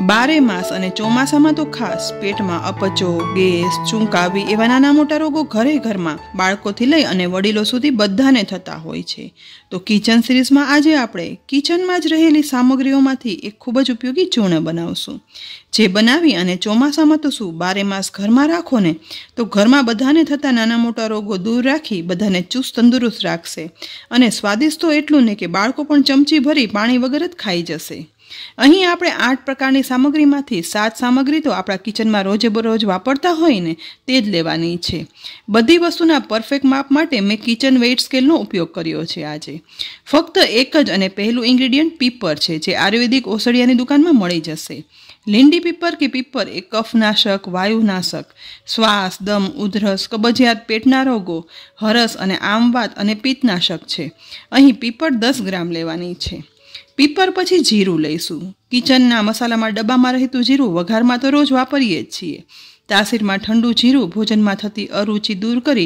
बारे मास अने ચોમાસામાં तो खास पेटमां अपचो, गैस, चूंक आवी एवा नाना मोटा रोगो घरे घरमां बाळकोथी लई अने वडीलो सुधी बधाने थता होय छे। तो किचन सीरीजमां आजे आपणे किचनमां ज रहेली सामग्रीओमांथी एक खूब ज उपयोगी चूर्ण बनावशुं, जे बनावी अने ચોમાસામાં तो शुं बारे मास घरमां राखो ने तो घरमां बधाने थता नाना मोटा रोगो दूर राखी बधाने चुस्त तंदुरुस्त राखशे अने स्वादिष्ट तो एटलुं ने के बाळको पण चमची भरी पाणी वगर ज खाई जशे। અહીં આપણે 8 પ્રકારની સામગ્રીમાંથી 7 સામગ્રી તો આપણા કિચનમાં રોજે બરોજ વાપરતા હોય ને તે જ લેવાની છે। બધી વસ્તુના પરફેક્ટ માપ માટે મેં કિચન વેઇટ સ્કેલનો ઉપયોગ કર્યો છે આજે। ફક્ત એક જ અને પહેલું ઇન્ગ્રેડિયન્ટ પીપર છે, જે આયુર્વેદિક ઓસડિયાની દુકાનમાં મળી જશે। લીંડી પીપર કે પીપર એ કફનાશક, વાયુનાશક, શ્વાસ, દમ, ઉધરસ, કબજિયાત, પેટના રોગો, હરસ અને આમવાત અને પિત્તનાશક છે। અહીં પીપર 10 ગ્રામ લેવાની છે। पीपर पछी जीरू लईशुं। किचनना मसालामां डब्बामां रहेतुं जीरू वघारमां तो रोज वापरीए ज छीए। तासीरमां ठंडू जीरू भोजनमां थती अरुचि दूर करी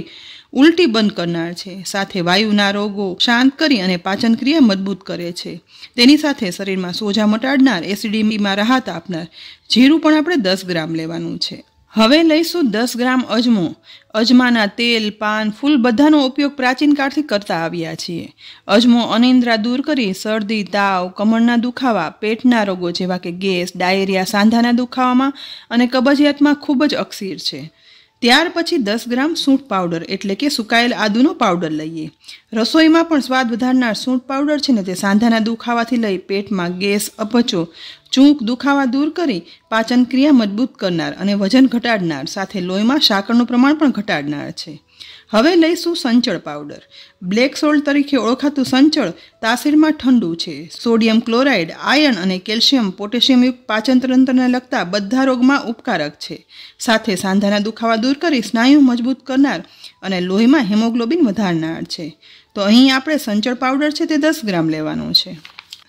उल्टी बंद करनार छे, साथे वायुना रोगो शांत करी अने पाचन क्रिया मजबूत करे छे। तेनी साथे शरीरमां सोजा मटाडनार, एसिडिटीमां राहत आपनार जीरू पण आपणे 10 ग्राम लेवानुं छे। हवे लईशुं 10 ग्राम अजमो। अजमाना तेल, पान, फूल बधानो उपयोग प्राचीन काळथी करता आव्या छीए। अजमो अनिंद्रा दूर करी सर्दी, ताव, कमरना दुखावा, पेटना रोगो जेवा के गैस, डायरिया, सांधाना दुखावामां अने कबजियातमां खूब ज अक्सीर छे। त्यार पछी 10 ग्राम सूंठ पाउडर एटले के सुकायेल आदुनो पाउडर लईए। रसोईमां पण स्वाद वधारनार सूंठ पाउडर छे ने ते सांधाना दुखावाथी लई पेटमां गैस, अपचो, चूंक, दुखावा दूर करी पाचन क्रिया मजबूत करनार अने वजन घटाडनार, साथे लोहीमां साकरनुं प्रमाण पण घटाडनार छे। हवे लईशुं संचळ पाउडर। ब्लेक सोल्ट तरीके ओळखातुं संचळ तासीरमां ठंडू छे। सोडियम क्लोराइड, आयर्न अने केल्शियम, पोटेशियम युक्त पाचन तंत्रने लगता बधा रोगमां उपकारक छे। साथे सांधाना दुखावा दूर करी स्नायु मजबूत करनार अने लोहीमां हेमोग्लोबिन वधारनार छे। तो અહીં આપણે સંચળ પાવડર છે તે 10 ગ્રામ લેવાનો છે।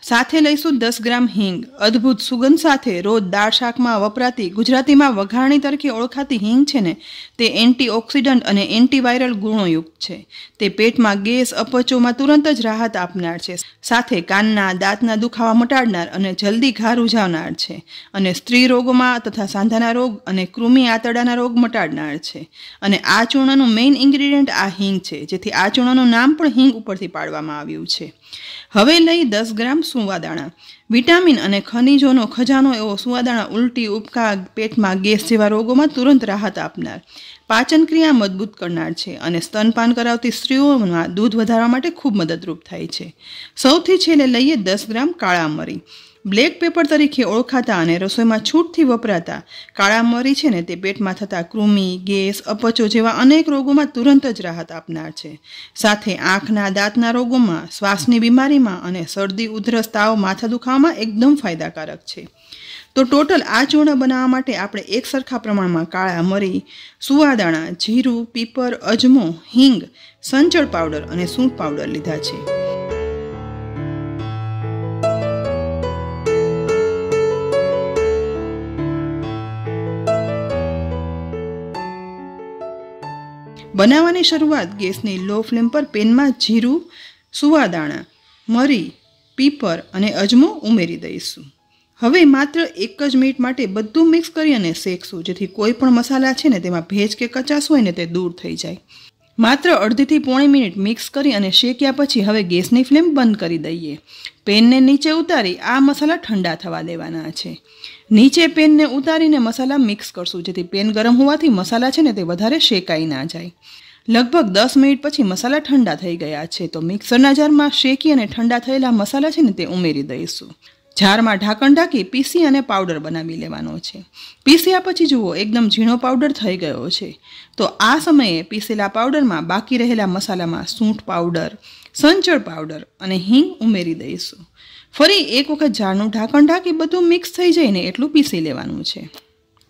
સાથે લઈશું 10 ગ્રામ હિંગ। અદ્ભુત સુગંધ સાથે રોજ દાળ શાકમાં વપરાતી ગુજરાતીમાં વઘારણી તરીકે ઓળખાતી હિંગ છે ને તે એન્ટીઓક્સિડન્ટ અને એન્ટીવાયરલ ગુણોયુક્ત છે। તે પેટમાં ગેસ, અપચોમાં તુરંત જ રાહત આપનાર છે, સાથે કાનના, દાંતના દુખાવા મટાડનાર અને જલ્દી ઘા રૂઝાવનાર છે અને સ્ત્રી રોગોમાં તથા સાંધાના રોગ અને કૃમિ આંતરડાના રોગ મટાડનાર છે। અને આ ચૂર્ણનું મેઇન ઇન્ગ્રેડિયન્ટ આ હિંગ છે, જેથી આ ચૂર્ણનું નામ પણ હિંગ ઉપરથી પાડવામાં આવ્યું છે। હવે લઈ 10 ગ્રામ સુવાદાણા। વિટામિન અને ખનિજોનો ખજાનો એવો સુવાદાણા ઉલટી, ઉપકા, પેટમાં ગેસ જેવા રોગોમાં તુરંત રાહત આપનાર, પાચન ક્રિયા મજબૂત કરનાર છે અને સ્તનપાન કરાવતી સ્ત્રીઓમાં दूध વધારવા માટે ખૂબ મદદરૂપ થાય છે। સૌથી છેલ્લે લઈએ 10 ગ્રામ કાળા મરી। ब्लेक पेपर तरीके ओळखाता अने रसोईमां छूटथी वपराता काळा मरी छे ने ते पेटमां थता कृमि, गैस, अपचो जेवा अनेक रोगोमां तुरंत ज राहत आपनार छे। साथे आंखना, दांतना रोगोमां, श्वासनी बीमारीमां अने सर्दी, उधरस, ताव, माथा दुखावामां एकदम फायदाकारक छे। तो टोटल आ चूर्ण बनाववा माटे आपणे एक सरखा प्रमाणमां काळा मरी, सुवादाणा, जीरू, पीपर, अजमो, हींग, संचळ पाउडर अने सूंठ पाउडर लीधा छे। बनाववानी शरूआत गैसनी लो फ्लेम पर पेन में जीरू, सुवादाणा, मरी, पीपर अने अजमो उमेरी दईशुं। हवे मात्र 1 ज मिनिट माटे बधुं मिक्स करी अने शेकशुं, जेथी कोई पण मसाला छे ने तेमां भेज के कचाश होय ने ते दूर थई जाय। मात्र अर्धी थी पौणी मिनिट मिक्स करी अने शेक्या पछी हवे गैसनी फ्लेम बंद करी दईए। पेन ने नीचे उतारी आ मसाला ठंडा थवा देवाना छे। नीचे पेन ने उतारीने मसाला मिक्स करशुं, जेथी पेन गरम होवाथी मसाला छे ने ते वधारे शेकाई ना जाय। लगभग 10 मिनिट पछी मसाला ठंडा थई गया छे तो मिक्सरना जारमां शेकी अने ठंडा थयेला मसाला छे ने ते उमेरी दईशुं। जारमां ढांकण ढांकी पीसी अने पाउडर बनावी लेवानो छे। पीस्या पछी जुओ एकदम झीणो पाउडर थई गयो छे। तो आ समये पीसेला पाउडरमां बाकी रहेला मसालामां सूंठ पाउडर, संचळ पाउडर अने हींग उमेरी दईशुं। फरी एक वखत जारनुं ढांकण ढांकी बधुं मिक्स थई जाय ने एटલું पीसी लेवानुं छे।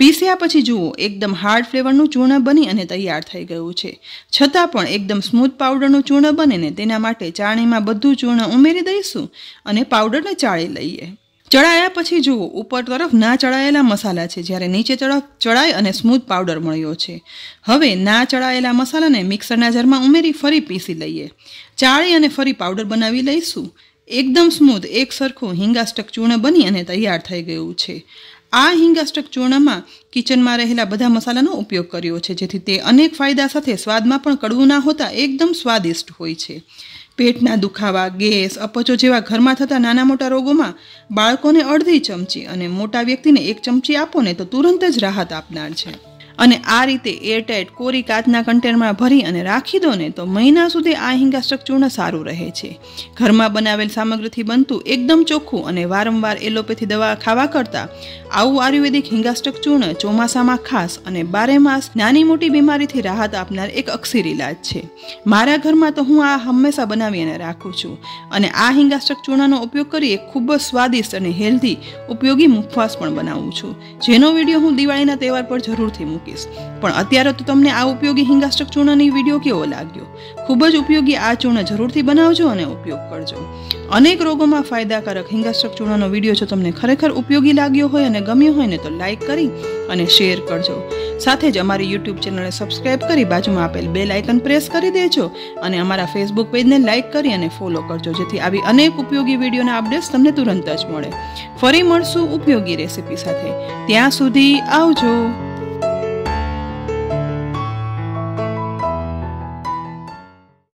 पीस्या पछी जुओ एकदम हार्ड फ्लेवरनुं चूर्ण बनी अने तैयार थई गयुं छे। छतां पण एकदम स्मूथ पाउडरनुं चूर्ण बने ने तेना माटे चाळणीमां बधुं चूर्ण उमेरी दईशुं अने पाउडरने चाळी लईए। चढ़ाया पछी जुओ ऊपर तरफ ना चढ़ायेला मसाला छे, ज्यारे नीचे तरफ चढ़ाई अने स्मूथ पाउडर मळ्यो छे। हवे ना चढ़ायेला मसालाने मिक्सरना जारमां उमेरी फरी पीसी लईए। चाळी अने फरी पाउडर बनावी लईशुं। એકદમ સ્મૂથ એક સરખું હિંગાસ્ટક ચૂર્ણ બની અને તૈયાર થઈ ગયું છે। આ હિંગાસ્ટક ચૂર્ણમાં કિચનમાં રહેલા બધા મસાલાનો ઉપયોગ કર્યો છે, જેથી તે અનેક ફાયદા સાથે સ્વાદમાં પણ કડવું ના હોતા એકદમ સ્વાદિષ્ટ હોય છે। પેટના દુખાવા, ગેસ, અપચો જેવા ઘરમાં થતા નાના મોટા રોગોમાં બાળકોને અડધી ચમચી અને મોટા વ્યક્તિને 1 ચમચી આપો ને તો તુરંત જ રાહત આપનાર છે। અને આ રીતે એરટાઇટ કોરી કાચના કન્ટેનરમાં ભરી અને રાખી દો ને તો મહિના સુધી આ હિંગાસ્ટક ચૂર્ણ સારું રહે છે। ઘરમાં બનાવેલ સામગ્રીથી બનતું એકદમ ચોખ્ખું અને વારંવાર એલોપેથી દવા ખાવા કરતાં આવું આયુર્વેદિક હિંગાસ્ટક ચૂર્ણ ચોમાસામાં ખાસ અને 12 માસ નાની મોટી બીમારીથી રાહત આપનાર એક અક્ષીર ઇલાજ છે। મારા ઘરમાં તો હું આ હંમેશા બનાવી અને રાખું છું અને આ હિંગાસ્ટક ચૂર્ણનો ઉપયોગ કરી એક ખૂબ જ સ્વાદિષ્ટ અને હેલ્ધી ઉપયોગી મુખવાસ પણ બનાવું છું, જેનો વિડીયો હું દિવાળીના તહેવાર પર જરૂરથી મૂકીશ। પણ અત્યારે તો તમને આ ઉપયોગી હિંગાસ્ટક ચૂર્ણની વિડીયો કેવો લાગ્યો? ખૂબ જ ઉપયોગી આ ચૂર્ણ જરૂરથી બનાવજો અને ઉપયોગ કરજો। અનેક રોગોમાં ફાયદાકારક હિંગાસ્ટક ચૂર્ણનો વિડીયો જો તમને ખરેખર ઉપયોગી લાગ્યો હોય અને ગમ્યો હોય ને તો લાઈક કરી અને શેર કરજો। સાથે જ અમારી યુટ્યુબ ચેનલને સબસ્ક્રાઇબ કરી બાજુમાં આપેલ બેલ આઇકન પ્રેસ કરી દેજો અને અમારા ફેસબુક પેજને લાઈક કરી અને ફોલો કરજો, જેથી આવી અનેક ઉપયોગી વિડીયોના અપડેટ્સ તમને તુરંત જ મળે। ફરી મળશું ઉપયોગી રેસીપી સાથે, ત્યાં સુધી આવજો।